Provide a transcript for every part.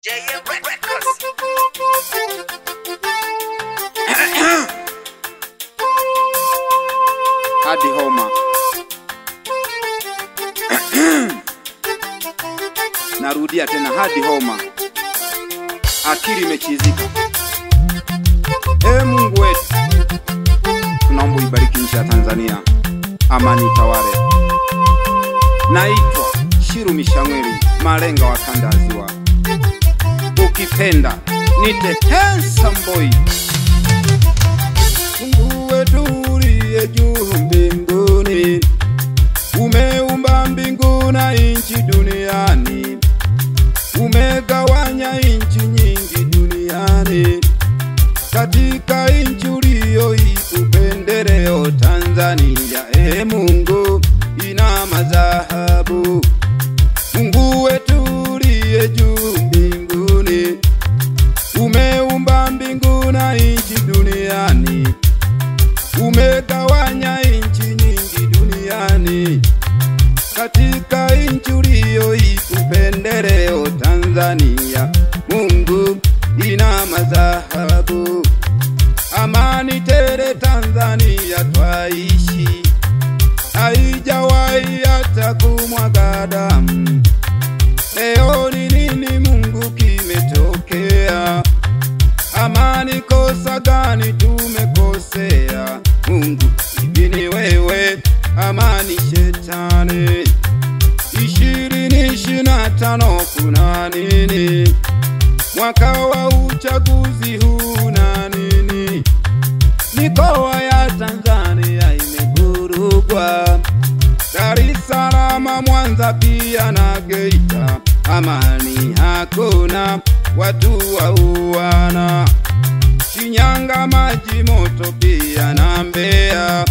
JM Records. Hadi homa. Narudia tena hadi homa. Akili imechizika. Mungu wetu, tunaomba ibariki nchi ya Tanzania, amani itawale. Naitwa Shiru Mishamweli, Malenga wa kanda ya Ziwa. Ukipenda nite handsome boy. Mungu wetu uliye juu mbinguni, umeumba mbingu na nchi duniani, umegawanya nchi nyingi duniani. Katika nchi uliyoipendelea Tanzania, Mungu ina madhahabu. Mungu wetu uliye juu mbinguni, umeumba mbingu na nchi duniani, umegawanya nchi nyingi duniani. Katika nchi uliyoipendelea Tanzania, Mungu ina madhahabu. Amani tele Tanzania twaishi, haijawahi hata kumwaga damu. Leo ni nini Mungu kimetokea? Amani kosa gani tumekosea? Mungu hivi ni wewe, amani shetani. 2025 kuna nini? Mwaka wa uchaguzi huu na nini? Mikoa ya Tanzania imevurugwa, Dar es Salaam, Mwanza pia na Geita. Amani hakuna, watu wauana. Shinyanga maji moto pia na Mbeya,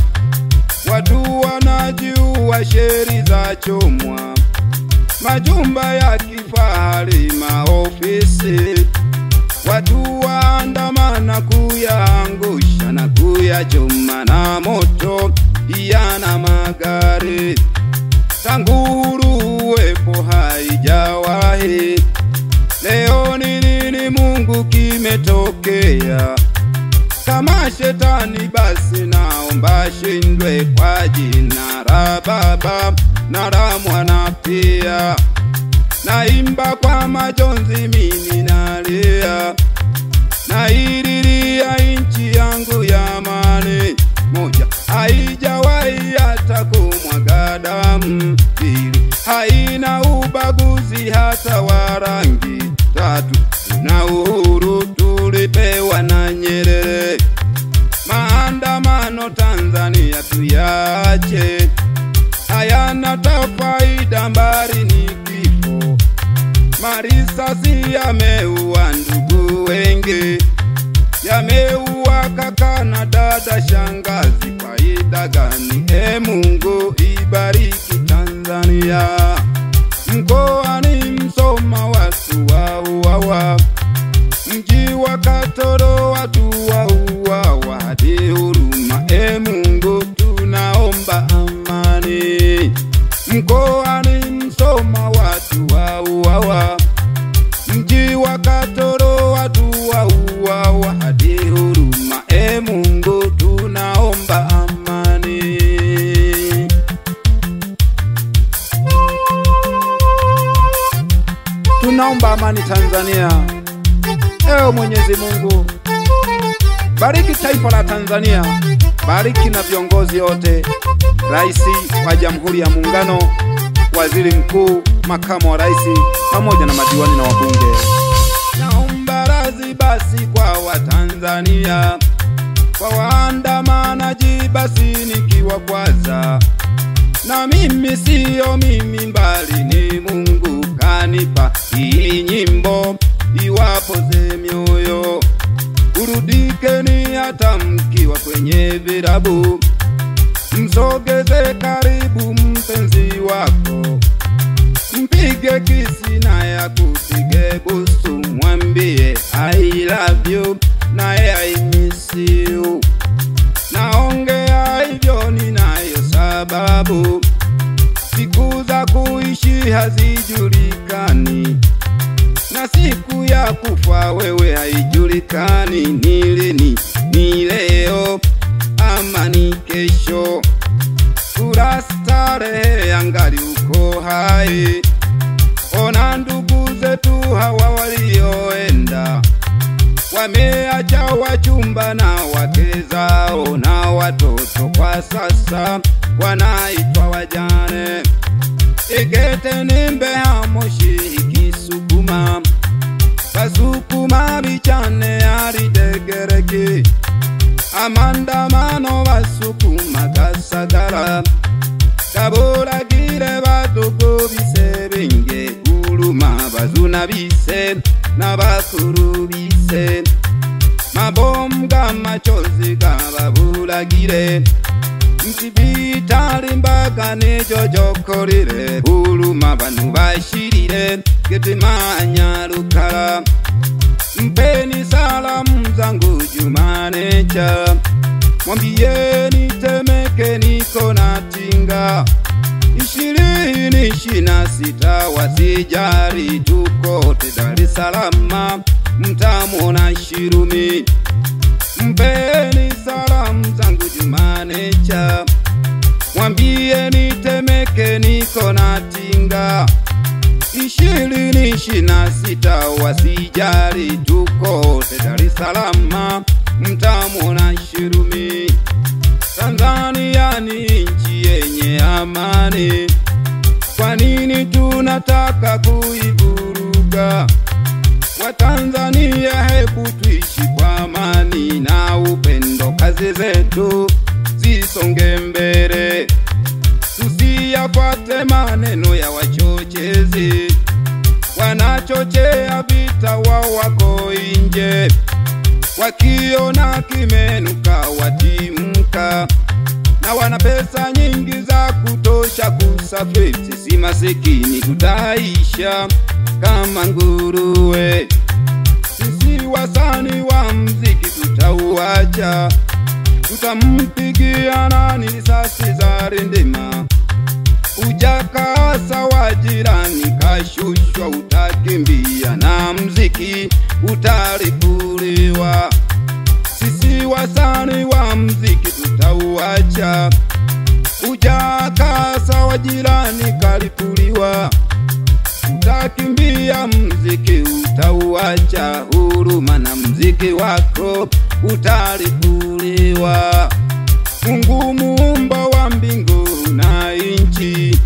watu wanajiua, sheri za chomwa, majumba ya kifahari, maofisi, watu waandamana kuyaangusha na kuyachoma na moto pia na magari. Tangu uhuru uwepo haijawahi. Leo ni nini Mungu kimetokea? Kama shetani basi naomba shindwe kwa jina la Baba na la Mwana pia. Naimba kwa majonzi mimi nalia, naililia nchi yangu ya amani. Moja, haijawahi hata kumwaga damu. Pili, haina ubaguzi hata wa rangi. Tatu, na uhuru tulipewa na Nyerere. Maandamano Tanzania tuyache, hayana faida, mbali ni kifo. Marisasi yameua ndugu wengi, yameua kaka na dada, shangazi. Faida gani? Mungu ibariki Tanzania. Mkoani Msoma watu wauawa, mji wa Katoro watu wauawa. Hadi huruma, Mungu tunaomba amani. Mkoani Msoma watu wauawa, mji wa Katoro watu wauawa. Hadi huruma, Mungu tunaomba amani. Tunaomba amani Tanzania. Ewe Mwenyezi Mungu, bariki taifa la Tanzania, bariki na viongozi wote, Rais wa Jamhuri ya Muungano, Waziri Mkuu, Makamu wa Rais, pamoja na madiwani na wabunge. Naomba radhi basi kwa Watanzania, kwa waandamanaji basi nikiwa kwaza. Na mimi sio mimi, mbali ni Mungu kanipa hii nyimbo iwapoze mioyo. Urudikeni hata mkiwa kwenye virabu, msogeze karibu mpenzi wako, mpige kisi na ya kupige busu, mwambie I love you na I miss you. Naongea hivyo ninayo sababu, siku za kuishi hazijulikani, na siku kufa wewe haijulikani ni lini, ni leo ama ni kesho. Kura starehe angali uko hai. Ona ndugu zetu hawa walioenda, wameacha wachumba na wake zao na watoto, kwa sasa wanaitwa wajane. Igete nimbe hamoshi ikisukuma, basukuma bichane aridegereke. Amandamano basukuma gasagara, kabura gire badogo bise benge. Uluma bazuna bise na bakuru bise, mabombga machozi gababulagire. Msibitali mbaga nejojokorire, uluma banu bashirire getimanya lukala. Mpeni salamu zangu Jumanecha, mwambieni Temeke niko na tinga. 2026 wasijari tukote Dar es Salaam, mtamona Shirumi. Mpeni salamu zangu Jumanecha, mwambieni Temeke niko na tinga. 2026 wasijari tukote Dar es Salaam, mtamona Shirumi. Tanzania ni nchi yenye amani, kwa nini tunataka kuivuruga? Watanzania hebu tuishi kwa amani na upendo, kazi zetu zisonge mbele. Tusiyafuate maneno ya wachochezi, wanachochea vita wao wako nje. Wakiona kimenuka watimka, na wana pesa nyingi za kutosha kusafiri. Sisi masikini tutaisha kama nguruwe. Sisi wasani wa mziki tutauacha, tutampigia nani risasi za rindima? Ujakasa wa jirani kashushwa, utakimbia na mziki utaripuliwa. Sisi wasani wa mziki tutauacha, ujakasa wa jirani kalipuliwa. Utakimbia mziki utauacha, huruma na mziki wako utaripuliwa. Mungu muumba wa mbingu na inchi,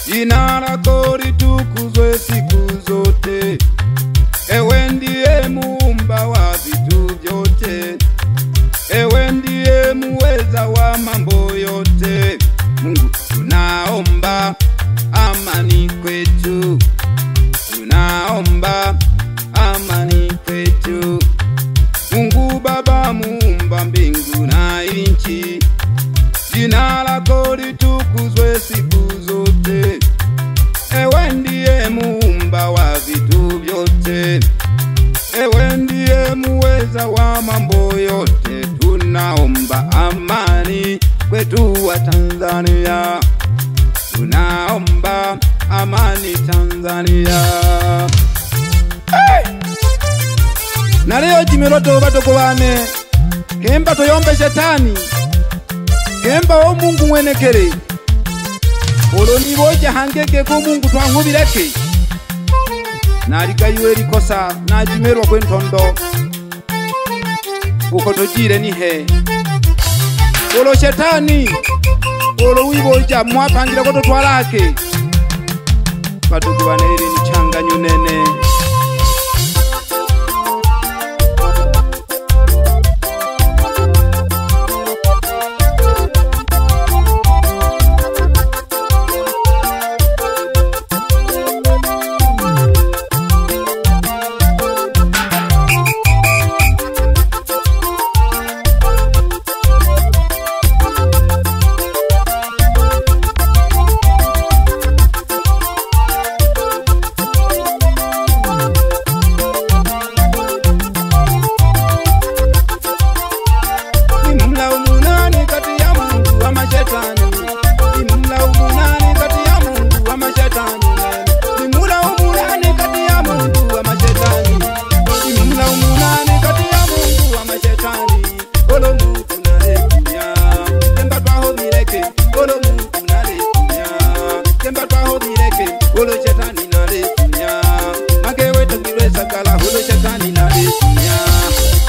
jina lako litukuzwe siku zote. Ewe ndiye muumba wa vitu vyote, ewe ndiye muweza wa mambo yote. Mungu tunaomba amani kwetu, tunaomba amani kwetu. Mungu Baba muumba mbingu na inchi, jina lako litukuzwe siku zote. Ewe ndiye muumba wa vitu vyote, ewe ndiye muweza wa mambo yote. Tunaomba amani kwetu wa Tanzania, tunaomba amani Tanzania. Hey! Na leo Jimiroto batoko bane, kemba toyombe shetani, kemba o Mungu mwenekere. Olo niboja hangeke ko Mungu twankubireke. Naligayiwe likosa na Jimerwa kwentondo, uko tojire ni he. Olo shetani, olo wiboja mwapangira ko totwalake. Batoko bane iri ni changanyo nene. hulo shetani nalesunya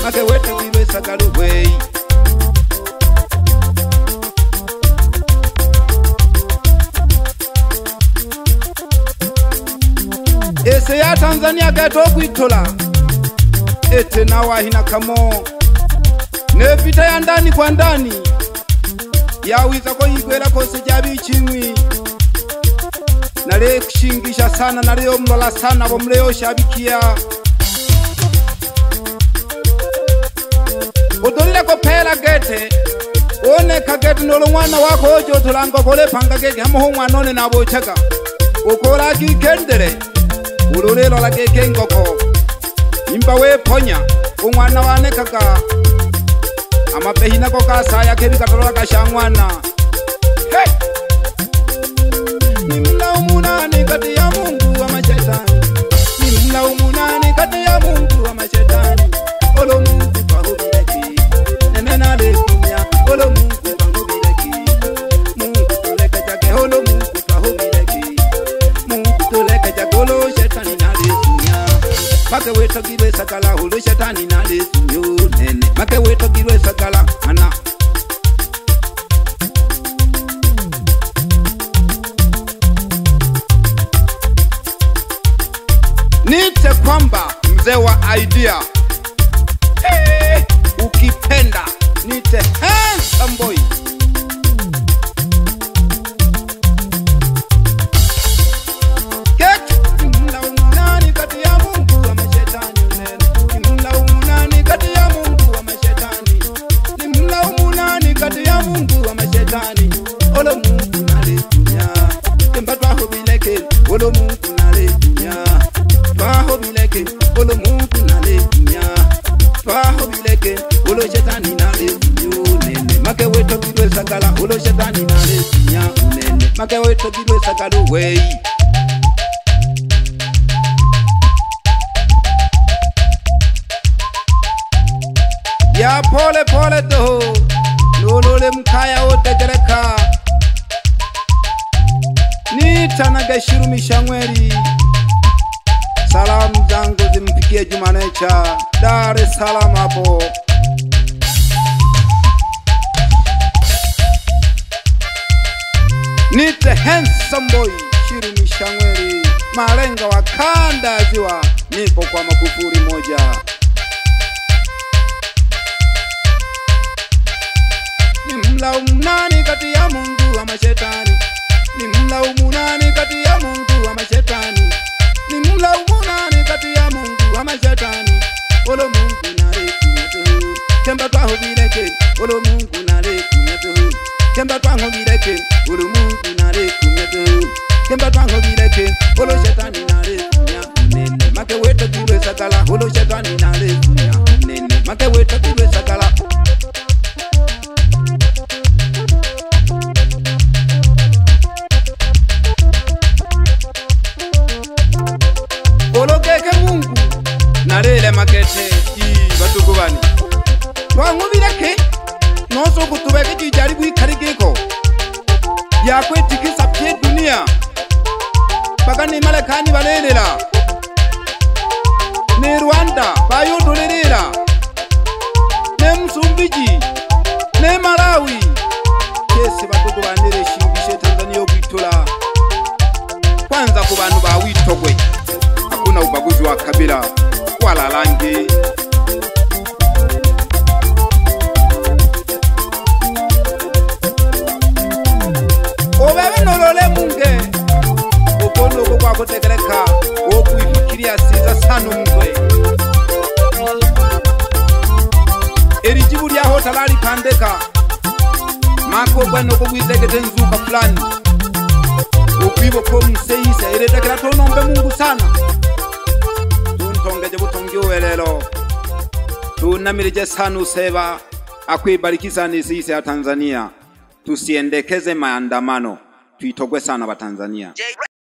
make wetu gilwe sagalu wey ese ya Tanzania gato kuitola ete nawa hina kamo nepita ya ndani kwa ndani ya wiza ko yigwera kose jabi chimwi nale kushingisha sana nale omlola sana bomleo shabikia odolile ko pela gete one kagete nolo mwana wako ojo tolango kole panga gege hamo mwana one nabo chaka ukora kikendere ulolelo la gege ngoko imba we ponya umwana wane kaka amapehina ko kasaya kebika tolola kashangwana hey nimlaumunani kati ya Mungu wa mashetani nimlaumunani kati ya Mungu wa mashetani olo Mungu twahubireki nenena lekunya olo Mungu twahubireki Mungu tuleke chake olo Mungu twahubireki Mungu tuleke chake olo shetani na lekunya make weto gilwe sakala olo shetani na lekunyo nene make weto gilwe sakala ana nite kwamba mzee wa idea ukipenda nite handsome boy nimlaumunani kati ya Mungu wa mashetani nimlaumunani kati ya Mungu wa mashetani nimlaumunani kati ya Mungu wa mashetani olo Mungu nalekunya kemba twahobileke olo Mungu nalekunya twahobileke olo Mungu nalekunya twahobileke olo shetani nalekunyo nene make weto gilwe sakala olo shetani nalekunya nene make weto gilwe sakala wey ya pole pole to lolole mkaya otegereka nitana gashiru mishangweri salamu zangu zimpikie Jumanecha Dar es Salaam hapo nite handsome boy shiru mishangweri malenga wa kanda ziwa nipo kwa Makufuri moja nimlaumunani kati ya Mungu wa mashetani nimlaumunani kati ya Mungu wa mashetani nimlaumunani kati ya Mungu wa mashetani olo Mungu nalekunya tu kemba twahobileke olo Mungu nalekunya tu kemba twahobileke olo Mungu nalekunya tu kemba twahobileke olo shetani nalekunya nene make weto gilwe sakala olo shetani nalekunya nene make weto gilwe sakala ologeke Mungu nalele makete batugubani twangubireke noso kutubeke kijari bwikarigiko yakwetikisa pye dunia paka ni malekani balelela ne Rwanda bayodolerera ne Msumbiji ne Malawi kese batugubanire shingishe Tanzania obwitola kwanza ku bantu bawitogwe hakuna ubaguzi wa kabila wala rangi obewe nolole munge ukondo kwa kutegereka okuifikiria siza sana mungwe erijibu lya hotalali pandeka mako bwano kubwitegete nzuka fulani ukwibo ko mseisa eretakira tonombe Mungu sana tuntongeje butongyoelelo tunamirije sana useba akwibarikisa nisisi ya Tanzania tusiendekeze maandamano tuitogwe sana wa Tanzania